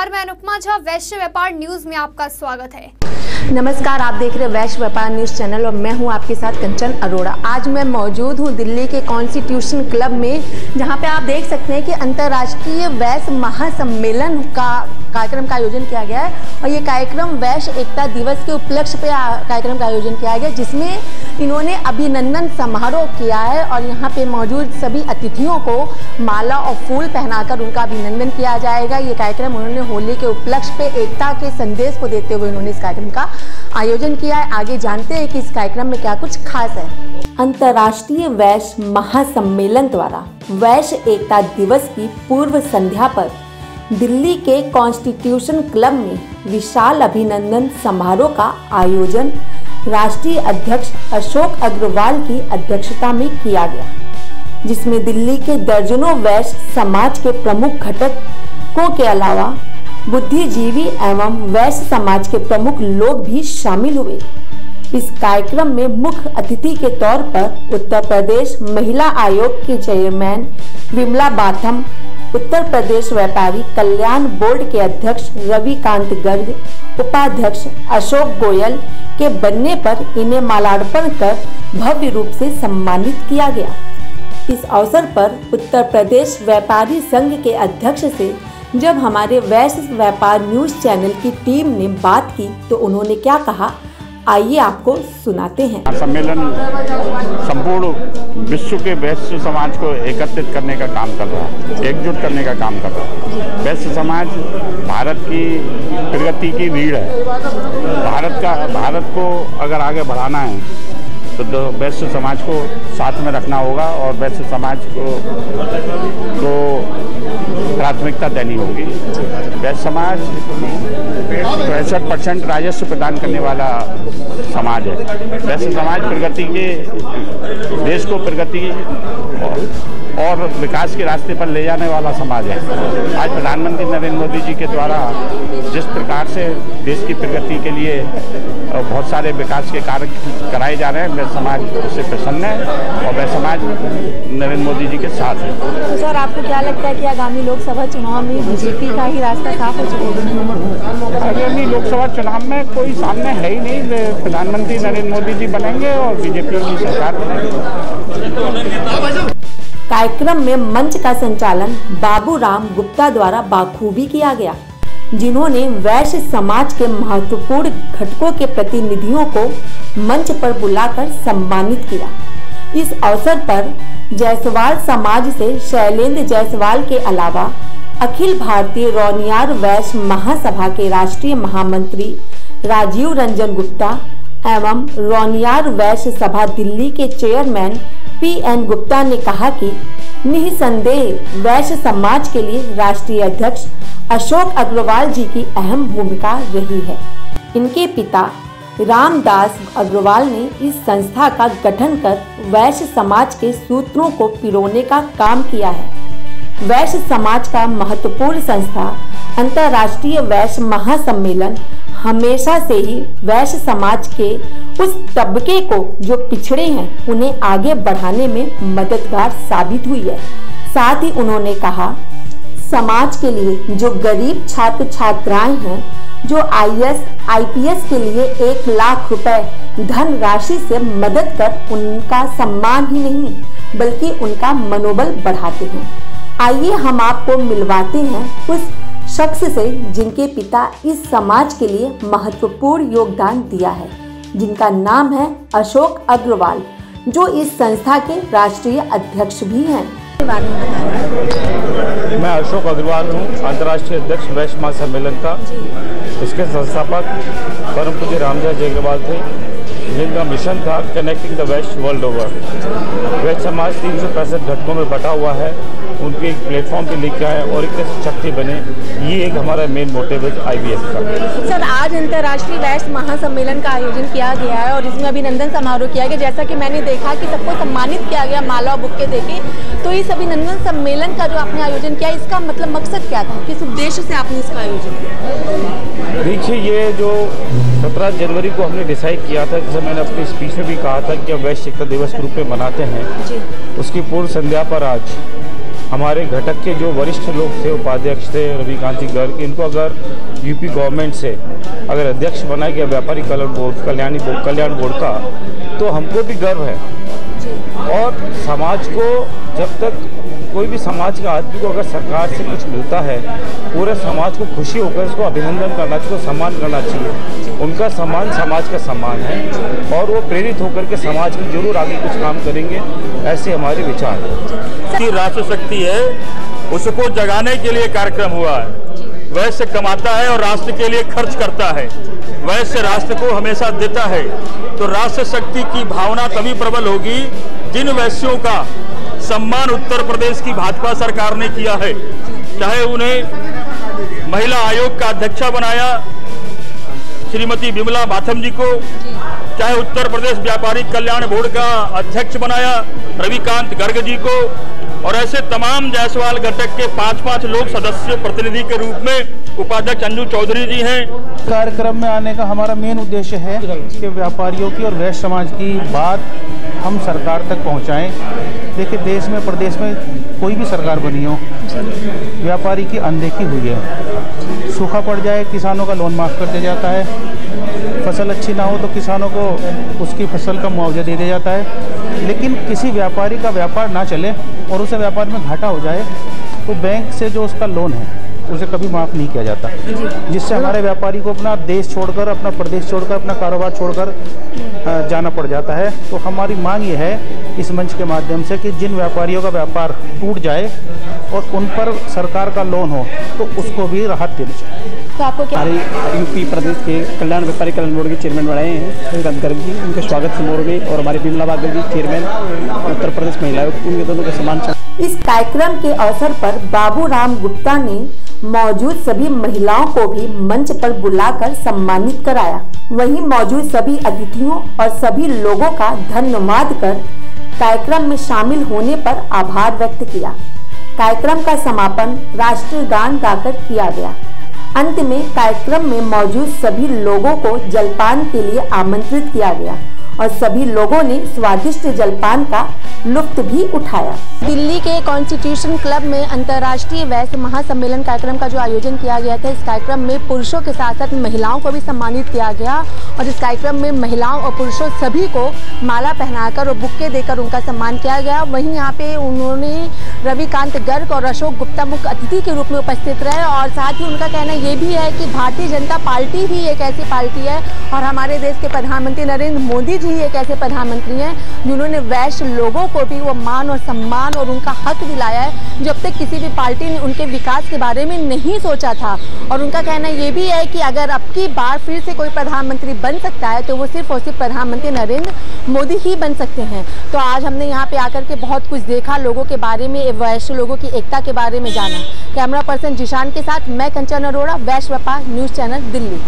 नमस्कार, मैं अनुपमा झा, वैश्य व्यापार न्यूज में आपका स्वागत है। नमस्कार, आप देख रहे वैश्य व्यापार न्यूज चैनल और मैं हूं आपके साथ कंचन अरोड़ा। आज मैं मौजूद हूं दिल्ली के कॉन्स्टिट्यूशन क्लब में, जहां पे आप देख सकते हैं कि अंतर्राष्ट्रीय वैश्य महासम्मेलन का कार्यक्रम का आयोजन किया गया है और ये कार्यक्रम वैश्य एकता दिवस के उपलक्ष्य पे कार्यक्रम का आयोजन किया गया, जिसमें इन्होंने अभिनंदन समारोह किया है और यहाँ पे मौजूद सभी अतिथियों को माला और फूल पहनाकर उनका अभिनंदन किया जाएगा। ये कार्यक्रम उन्होंने होली के उपलक्ष्य पे एकता के संदेश को देते हुए उन्होंने इस कार्यक्रम का आयोजन किया है। आगे जानते हैं कि इस कार्यक्रम में क्या कुछ खास है। अंतर्राष्ट्रीय वैश्य महासम्मेलन द्वारा वैश्य एकता दिवस की पूर्व संध्या पर दिल्ली के कॉन्स्टिट्यूशन क्लब में विशाल अभिनंदन समारोह का आयोजन राष्ट्रीय अध्यक्ष अशोक अग्रवाल की अध्यक्षता में किया गया, जिसमें दिल्ली के दर्जनों वैश्य समाज के प्रमुख घटकों के अलावा बुद्धिजीवी एवं वैश्य समाज के प्रमुख लोग भी शामिल हुए। इस कार्यक्रम में मुख्य अतिथि के तौर पर उत्तर प्रदेश महिला आयोग के चेयरमैन विमला बाथम, उत्तर प्रदेश व्यापारी कल्याण बोर्ड के अध्यक्ष रविकांत गर्ग, उपाध्यक्ष अशोक गोयल के बनने पर इन्हें मालार्पण कर भव्य रूप से सम्मानित किया गया। इस अवसर पर उत्तर प्रदेश व्यापारी संघ के अध्यक्ष से जब हमारे वैश्य व्यापार न्यूज चैनल की टीम ने बात की तो उन्होंने क्या कहा, आइए आपको सुनाते हैं। सम्मेलन संपूर्ण विश्व के वैश्य समाज को एकत्रित करने का काम कर रहा है, एकजुट करने का काम कर रहा है। वैश्य समाज भारत की प्रगति की रीढ़ है। भारत को अगर आगे बढ़ाना है तो वैश्य समाज को साथ में रखना होगा और वैश्य समाज को प्राथमिकता देनी होगी। वैश्य समाज 65% राजस्व प्रदान करने वाला समाज है। वैश्य समाज देश को प्रगति और विकास के रास्ते पर ले जाने वाला समाज है। आज प्रधानमंत्री नरेंद्र मोदी जी के द्वारा जिस प्रकार से देश की प्रगति के लिए बहुत सारे विकास के कार्य कराए जा रहे हैं, वह समाज उससे प्रसन्न है और वह समाज नरेंद्र मोदी जी के साथ है। तो सर, आपको क्या लगता है कि आगामी लोकसभा चुनाव में बीजेपी का ही रास्ता साफ हो चुका है? आगामी लोकसभा चुनाव में कोई सामने है ही नहीं। प्रधानमंत्री नरेंद्र मोदी जी बनेंगे और बीजेपी की सरकार बनेगी। कार्यक्रम में मंच का संचालन बाबूराम गुप्ता द्वारा बाखूबी किया गया, जिन्होंने वैश्य समाज के महत्वपूर्ण घटकों के प्रतिनिधियों को मंच पर बुलाकर सम्मानित किया। इस अवसर पर जायसवाल समाज से शैलेंद्र जायसवाल के अलावा अखिल भारतीय रौनियार वैश्य महासभा के राष्ट्रीय महामंत्री राजीव रंजन गुप्ता एवं रौनियार वैश्य सभा दिल्ली के चेयरमैन PN गुप्ता ने कहा कि निसंदेह वैश्य समाज के लिए राष्ट्रीय अध्यक्ष अशोक अग्रवाल जी की अहम भूमिका रही है। इनके पिता रामदास अग्रवाल ने इस संस्था का गठन कर वैश्य समाज के सूत्रों को पिरोने का काम किया है। वैश्य समाज का महत्वपूर्ण संस्था अंतर्राष्ट्रीय वैश्य महासम्मेलन हमेशा से ही वैश्य समाज के उस तबके को जो पिछड़े हैं उन्हें आगे बढ़ाने में मददगार साबित हुई है। साथ ही उन्होंने कहा, समाज के लिए जो गरीब छात्र छात्राएं हैं, जो IAS IPS के लिए 1 लाख रुपए धन राशि से मदद कर उनका सम्मान ही नहीं बल्कि उनका मनोबल बढ़ाते हैं। आइए हम आपको मिलवाते हैं उस शख्स से जिनके पिता इस समाज के लिए महत्वपूर्ण योगदान दिया है, जिनका नाम है अशोक अग्रवाल, जो इस संस्था के राष्ट्रीय अध्यक्ष भी हैं। मैं अशोक अग्रवाल हूँ, अंतर्राष्ट्रीय अध्यक्ष वैश्य महासम्मेलन का। इसके संस्थापक परम पूज्य रामदास जी अग्रवाल थे, जिनका मिशन था connecting the west world over. वैश्य समाज 365 घटकों में बटा हुआ है, उनके एक प्लेटफॉर्म पे लेकर आए और एक शक्ति बने, ये एक हमारा मेन मोटिव है IVF का। सर, आज अंतर्राष्ट्रीय वैश्य महासम्मेलन का आयोजन किया गया है और इसमें अभिनंदन समारोह किया गया। जैसा कि मैंने देखा कि सबको सम्मानित किया गया माला और बुक्के देके, तो इस अभिनंदन सम्मेलन का जो आपने आयोजन किया, इसका मतलब मकसद क्या था, किस उद्देश्य से आपने इसका आयोजन किया? देखिए, ये जो 17 जनवरी को हमने डिसाइड किया था, जैसे मैंने अपनी स्पीच में भी कहा था कि वैश्य एकता दिवस के रूप में मनाते हैं, उसकी पूर्व संध्या पर आज हमारे घटक के जो वरिष्ठ लोग थे, उपाध्यक्ष थे रविकांत गर्ग, इनको अगर यूपी गवर्नमेंट से अगर अध्यक्ष बनाया गया व्यापारी कल्याण बोर्ड का, तो हमको भी गर्व है। और समाज को, जब तक कोई भी समाज के आदमी को अगर सरकार से कुछ मिलता है, पूरे समाज को खुशी होकर उसको अभिनंदन करना चाहिए, सम्मान करना चाहिए। उनका सम्मान समाज का सम्मान है और वो प्रेरित होकर के समाज की जरूर आगे कुछ काम करेंगे, ऐसे हमारे विचार हैं। की राष्ट्र शक्ति है, उसको जगाने के लिए कार्यक्रम हुआ है। वैश्य कमाता है और राष्ट्र के लिए खर्च करता है। वैश्य राष्ट्र को हमेशा देता है। तो राष्ट्र शक्ति की भावना तभी प्रबल होगी जिन वैश्यों का सम्मान उत्तर प्रदेश की भाजपा सरकार ने किया है। चाहे उन्हें महिला आयोग का अध्यक्षा बनाया श्रीमती विमला बाथम जी को, चाहे उत्तर प्रदेश व्यापारी कल्याण बोर्ड का अध्यक्ष बनाया रविकांत गर्ग जी को, और ऐसे तमाम जायसवाल घटक के 5-5 लोग सदस्य प्रतिनिधि के रूप में उपाध्यक्ष अंजू चौधरी जी हैं। कार्यक्रम में आने का हमारा मेन उद्देश्य है कि व्यापारियों की और वैश्य समाज की बात हम सरकार तक पहुंचाएं। देखिए, देश में प्रदेश में कोई भी सरकार बनी हो, व्यापारी की अनदेखी हुई है। सूखा पड़ जाए, किसानों का लोन माफ़ कर दिया जाता है। फसल अच्छी ना हो तो किसानों को उसकी फसल का मुआवजा दे दिया जाता है। लेकिन किसी व्यापारी का व्यापार ना चले और उसे व्यापार में घाटा हो जाए तो बैंक से जो उसका लोन है उसे कभी माफ़ नहीं किया जाता, जिससे हमारे व्यापारी को अपना देश छोड़कर, अपना प्रदेश छोड़कर, अपना कारोबार छोड़कर जाना पड़ जाता है। तो हमारी मांग ये है इस मंच के माध्यम से कि जिन व्यापारियों का व्यापार टूट जाए और उन पर सरकार का लोन हो तो उसको भी राहत देनी चाहिए। तो आपको क्या हमारे यूपी प्रदेश के व्यापारी कल्याण बोर्ड के चेयरमैन बनाए हैं रविकांत गर्ग जी, उनके स्वागत समारोह में, और हमारी विमला बाथम जी चेयरमैन उत्तर प्रदेश महिला आयोग, उनके दोनों का सम्मान। इस कार्यक्रम के अवसर पर बाबूराम गुप्ता ने मौजूद सभी महिलाओं को भी मंच पर बुलाकर सम्मानित कराया। वहीं मौजूद सभी अतिथियों और सभी लोगों का धन्यवाद कर कार्यक्रम में शामिल होने पर आभार व्यक्त किया। कार्यक्रम का समापन राष्ट्रीय गान गाकर किया गया। अंत में कार्यक्रम में मौजूद सभी लोगों को जलपान के लिए आमंत्रित किया गया और सभी लोगों ने स्वादिष्ट जलपान का लुत्फ भी उठाया। दिल्ली के कॉन्स्टिट्यूशन क्लब में अंतर्राष्ट्रीय वैश्य महासम्मेलन कार्यक्रम का जो आयोजन किया गया था, इस कार्यक्रम में पुरुषों के साथ साथ महिलाओं को भी सम्मानित किया गया और इस कार्यक्रम में महिलाओं और पुरुषों सभी को माला पहनाकर और बुक्के देकर उनका सम्मान किया गया। वहीं यहाँ पे उन्होंने रविकांत गर्ग और अशोक गुप्ता मुख्य अतिथि के रूप में उपस्थित रहे और साथ ही उनका कहना ये भी है कि भारतीय जनता पार्टी ही एक ऐसी पार्टी है और हमारे देश के प्रधानमंत्री नरेंद्र मोदी जी एक ऐसे प्रधानमंत्री हैं जिन्होंने वैश्य लोगों को भी वो मान और सम्मान और उनका हक दिलाया है जब तक किसी भी पार्टी ने उनके विकास के बारे में नहीं सोचा था। और उनका कहना ये भी है कि अगर अब की बार फिर से कोई प्रधानमंत्री बन सकता है तो वो सिर्फ और सिर्फ प्रधानमंत्री नरेंद्र मोदी ही बन सकते हैं। तो आज हमने यहाँ पे आकर के बहुत कुछ देखा, लोगों के बारे में, वैश्य लोगों की एकता के बारे में जाना। कैमरा पर्सन जिशान के साथ मैं कंचन अरोड़ा, वैश्य व्यापार न्यूज़ चैनल, दिल्ली।